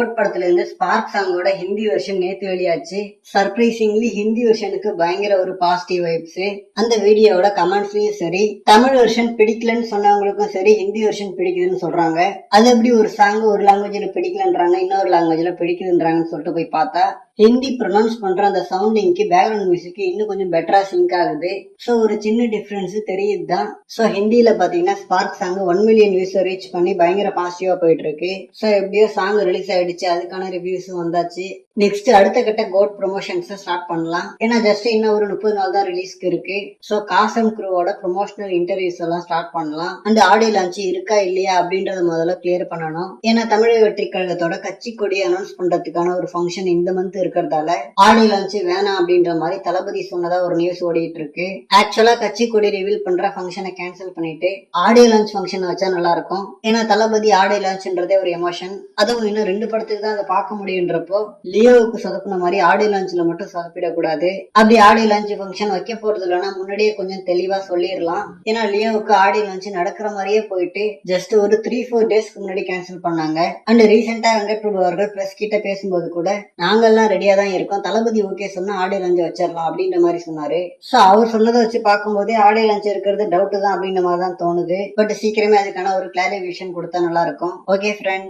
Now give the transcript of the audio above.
Code படத்துல இருந்து spark சாங்கோட ஹிந்தி வெர்ஷன் நேத்து வெளியாச்சு. சர்ப்ரைசிங்லி ஹிந்தி வெர்ஷனுக்கு பயங்கர ஒரு பாசிட்டிவ் வைப்ஸ். அந்த வீடியோவோட கமெண்ட்ஸ்லயும் சரி, தமிழ் வெர்ஷன் பிடிக்கலன்னு சொன்னவங்களுக்கும் சரி ஹிந்தி வெர்ஷன் பிடிக்குதுன்னு சொல்றாங்க. அது எப்படி ஒரு சாங் ஒரு லாங்குவேஜ்ல பிடிக்கலன்றாங்க, இன்னொரு லாங்குவேஜ்ல பிடிக்குதுன்றாங்கன்னு சொல்லிட்டு போய் பார்த்தா ஹிந்தி ப்ரொனவுன்ஸ் பண்ற அந்த சவுண்டிங்க்கு பேக்ரவுண்ட் மியூசிக் இன்னும் கொஞ்சம் பெட்டரா சிங்க் ஆகுது. சோ ஒரு சின்ன டிஃபரன்ஸ் தெரியுது தான். சோ ஹிந்தியில பாத்தீங்கன்னா spark song 1 million views reach பண்ணி பயங்கர பாசிட்டிவா போயிட்டு இருக்கு. சோ எப்படியோ சாங் ரிலீஸ் ஆயிடுச்சு, அதுக்கான ரிவ்யூஸும் வந்தாச்சு. நெக்ஸ்ட் அடுத்த கட்ட கோட் ப்ரொமோஷன்ஸ் ஸ்டார்ட் பண்ணலாம். ஏன்னா ஜஸ்ட் இன்னும் ஒரு 30 நாள் தான் ரிலீஸ்க்கு இருக்கு. சோ காசம் குரூவோட ப்ரொமோஷனல் இன்டர்வியூஸ் எல்லாம் ஸ்டார்ட் பண்ணலாம். அண்ட் ஆடியோ லான்ச் இருக்கா இல்லையா அப்படின்றத முதல்ல கிளியர் பண்ணணும். ஏன்னா தமிழக வெற்றி கழகத்தோட கட்சி கொடி அனௌன்ஸ் பண்றதுக்கான ஒரு ஃபங்க்ஷன் இந்த மந்த் இருக்கிறதால ஆடியோ லான்ச் வேணாம் அப்படின்ற மாதிரி தளபதி சொன்னதா ஒரு நியூஸ் ஓடிட்டு இருக்கு. ஆக்சுவலா கட்சி கொடி ரிவீல் பண்ற ஃபங்க்ஷனை கேன்சல் பண்ணிட்டு ஆடியோ லான்ச் ஃபங்க்ஷன் வச்சா நல்லா இருக்கும். ஏன்னா தளபதி ஆடியோ லான்ச்ன்றதே ஒரு எமோஷன். அதுவும் இன்னும் 2 படத்துக்கு தான் அதை பார்க்க முடியுன்றப்போ லியோவுக்கு சொதப்பின மாதிரி ஆடியோ லான்ச்ல மட்டும் சொதப்பிடக்கூடாது. அப்படி ஆடியோ லான்ச் ஃபங்க்ஷன் வைக்க போறது இல்லைன்னா முன்னாடியே கொஞ்சம் தெளிவா சொல்லிடலாம். ஏன்னா லியோவுக்கு ஆடியோ லான்ச் நடக்கிற மாதிரியே போயிட்டு ஜஸ்ட் ஒரு 3-4 டேஸ்க்கு முன்னாடி கேன்சல் பண்ணாங்க. அண்ட் ரீசெண்டா வெங்கட் பிரபு அவர்கள் பிரஸ் கிட்ட பேசும்போது கூட நாங்கெல்லாம் ரெடியா தான் இருக்கோம், தளபதி ஓகே சொன்னா ஆடியோ லான்ச் வச்சிடலாம் அப்படின்ற மாதிரி சொன்னாரு. சோ அவர் சொன்னதை வச்சு பார்க்கும்போதே ஆடியோ லான்ச் இருக்கிறது டவுட் தான் அப்படின்ற மாதிரி தான் தோணுது. பட் சீக்கிரமே அதுக்கான ஒரு கிளாரிபிகேஷன் கொடுத்தா நல்லா இருக்கும். Okay friend.